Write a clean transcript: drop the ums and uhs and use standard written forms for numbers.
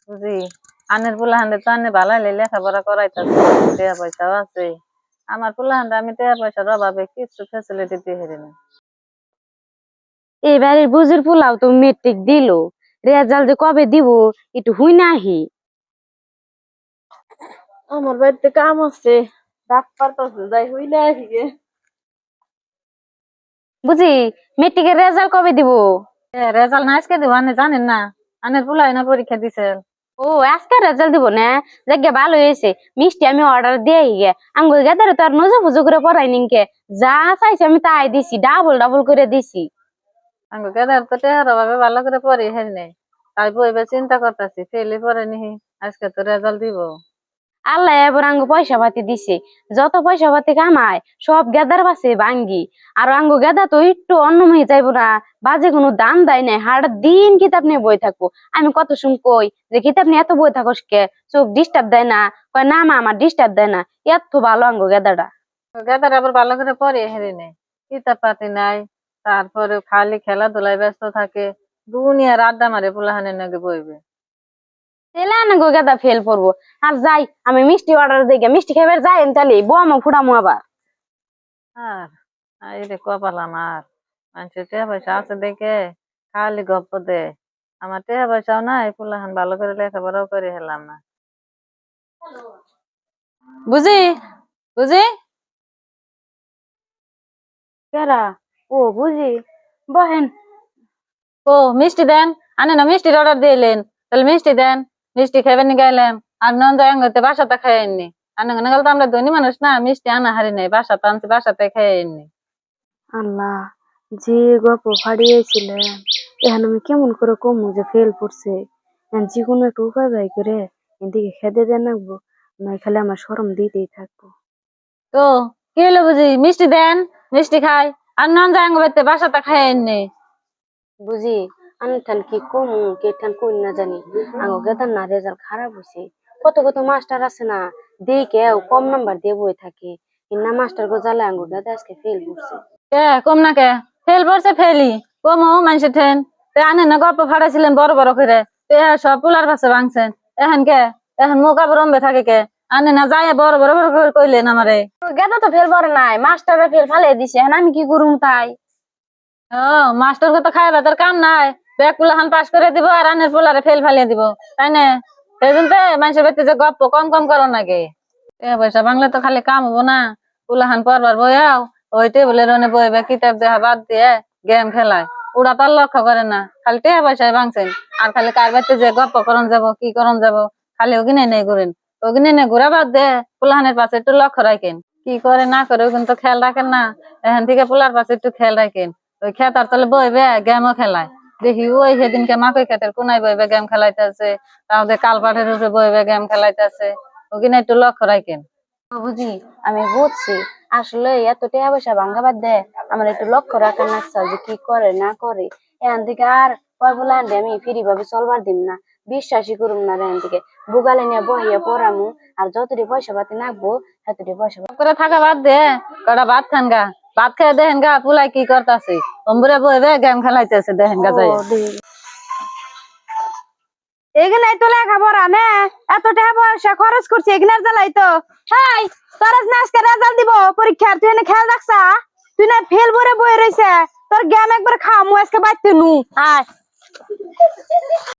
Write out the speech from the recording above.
বুঝি আনের পোলাহান্ডে তো আনে ভালো লেখাপড়া করাইতেছে, টাকা পয়সাও আছে। আমার পোলাহান্ডে আমি টাকা পয়সার অভাবে কিছু ফ্যাসিলিটি দিয়ে হেরি না। এবারে বুঝির পোলাও তো মেট্রিক দিল, রেজাল্ট যে কবে দিব একটু হুই নাহি। আমার বাড়িতে কাম আছে, ডাক পারতাছে যাই হই না আজকে। বুঝি মেট্রিকের রেজাল্ট কবে দিব? রেজাল্ট না আজকে দিব, আনে জানেন না? আনের পোলাই না পরীক্ষা দিছে। ও আজকে রেজাল্ট দিব না? যাকে ভালো হয়েছে, মিষ্টি আমি অর্ডার দিয়ে গে আঙ্গুল গেদারে তো আর নজর ফুজো করে পড়াই নিকে, যা চাইছে আমি তাই দিছি, ডাবল ডাবল করে দিছি। আঙ্গু গেদার তো টেহার অভাবে ভালো করে পড়ি হেরি নাই, তাই বইবে চিন্তা করতেছি ফেলে পড়ে নিহি, আজকে তো রেজাল্ট দিব। আল্লাহ এবার আঙ্গু পয়সা পাতি দিছে, যত পয়সা পাতি কামায় সব গেদার বাসে ভাঙ্গি। আর আঙ্গু গেদা তো একটু অন্যময় যাইবো না, বাজে কোনো দাম দেয় নাই, হার দিন কিতাব নিয়ে বই থাকবো। আমি কত শুন কই যে কিতাব নিয়ে এত বই থাকস কে, চোখ ডিস্টার্ব দেয় না? কয় না মা আমার ডিস্টার্ব দেয় না। এত ভালো আঙ্গু গেদাটা। গেদার আবার ভালো করে পড়ে হেরি নাই, কিতাব পাতি নাই, তারপরে খালি খেলাধুলায় ব্যস্ত থাকে, দুনিয়ার আড্ডা মারে পোলাহানের নাকি বইবে। তাহলে আঙ্গু গেদা ফেল পড়বো। আর যাই আমি মিষ্টি অর্ডার দিই, মিষ্টি খাইবার যাই তাহলে বোয়ামো ফুটামো আবার। আর এই রে কপাল আমার, মানুষের টাকা পয়সা আছে দেখে খালি গপ্প দে, আমার টাকা পয়সাও নাই, পোলাহান ভালো করে লেখাপড়াও করে হেলাম না। বুঝি বুঝি কেরা? ও বুঝি, বহেন। ও মিষ্টি দেন, আনে না মিষ্টির অর্ডার দিলেন, তাহলে মিষ্টি দেন, মিষ্টি খাইবেন নি গাইলাম, আর নন যায় আঙ্গতে বাসাতে খাইয়েননি। আনে গেল তো আমরা ধনী মানুষ না, মিষ্টি আনা হারি নাই, বাসাতে আনছি বাসাতে খাইয়েননি। আল্লাহ, যে গল্প ফাড়িয়েছিলেন এখন আমি কেমন করে কমু যে ফেল পড়ছে? এখন যে কোনো একটা উপায় বাই করে এদিকে খেতে দেন রাখবো, নয় খালি আমার শরম দিতেই থাকবো। তো কি হলো বুঝি, মিষ্টি দেন, মিষ্টি খাই, আর নন যায় আঙ্গতে বাসাতে খাইয়েননি। বুঝি আমি ঠান কি কমু কে ঠান কই না জানি, আঙ্গ গেদার না রেজাল্ট খারাপ হয়েছে। কত কত মাস্টার আছে না, দেখে কম নাম্বার দিয়ে বই থাকে, না মাস্টার গো জ্বালা আঙ্গ গেদা আজকে ফেল করছে। কে কম না কে, ফেল পড়ছে ফেলি কমো মানুষের ঠেন। আনে না গল্প ফাড়াইছিলেন বড় বড় করে, সব পোলার পাশে ভাঙছেন, এখন কে, এখন মুখ আবার রম্বে থাকে কে? আনে না যায় বড় বড় বড় করে কইলেন আমারে। গেদা তো ফেল পড়ে নাই, মাস্টাররা ফেল ফালিয়ে দিছে, এখন আমি কি করুম তাই? ও মাস্টার কে তো খাইবা তার কাম নাই, ব্যাগ পোলাহান পাস করে দিব আর আনের পোলারে ফেল ফালিয়ে দিব, তাই না? সেই জন্য মানুষের বাড়িতে যে গপ্প কম কম করো নাকি? পয়সা বাংলা তো খালি কাম হবো না, পোলাহান পড়বার বইয়াও ওই টেবিলের ওনে বইবে, কিতাব দেখা বাদ দিয়ে গেম খেলায়, ওরা তার লক্ষ্য করে না, খালি টাকা পয়সায় ভাঙছেন। আর খালি কার বাড়িতে যে গপ্প করন যাব কি করন যাব, খালি ওগিনে নেই ঘুরেন, ওগিনে নেই ঘুরা বাদ দে, পোলাহানের পাশে একটু লক্ষ্য রাখেন, কি করে না করে ওগুন তো খেয়াল রাখেন না। এখান থেকে পোলার পাশে একটু খেয়াল রাখেন, ওই খেতার তলে বইবে গেমও খেলায়, দেখি ওই সেদিনকে মাকই খেতের কোনায় বইবে গেম খেলাইতেছে, তাহলে কালপাটের উপরে বইবে গেম খেলাইতেছে, ওগিনে একটু লক্ষ্য রাখেন। বুঝি আমি বুঝছি, আসলে এত টাকা পয়সা ভাঙ্গা বাদ দে, আমার একটু লক্ষ্য রাখার নাকছে যে কি করে না করে। এখান থেকে আর কয় বলে আনবে আমি ফ্রি ভাবে চলবার দিন না, বিশ্বাসই করুম না এখান থেকে। বুগালে নিয়ে বহিয়া পড়ামু, আর যতটি পয়সা পাতি নাকবো এতটি পয়সা করে থাকা বাদ দে, কটা ভাত খান গা, ভাত খেয়ে দেখেন গা পুলাই কি করতেছে, অম্বুরে বইবে গেম খেলাইতেছে, দেখেন গা যাই। এখানে তো লেখাপড়া নে, এত টাকা পয়সা খরচ করছি এখানে জ্বালাই তো। হাই তোর না আজকে রেজাল্ট দিব পরীক্ষার, তুই এনে খেয়াল রাখছা? তুই না ফেল ভরে বই রয়েছে, তোর জ্ঞান একবার খামু আজকে বাইতে নু। আয়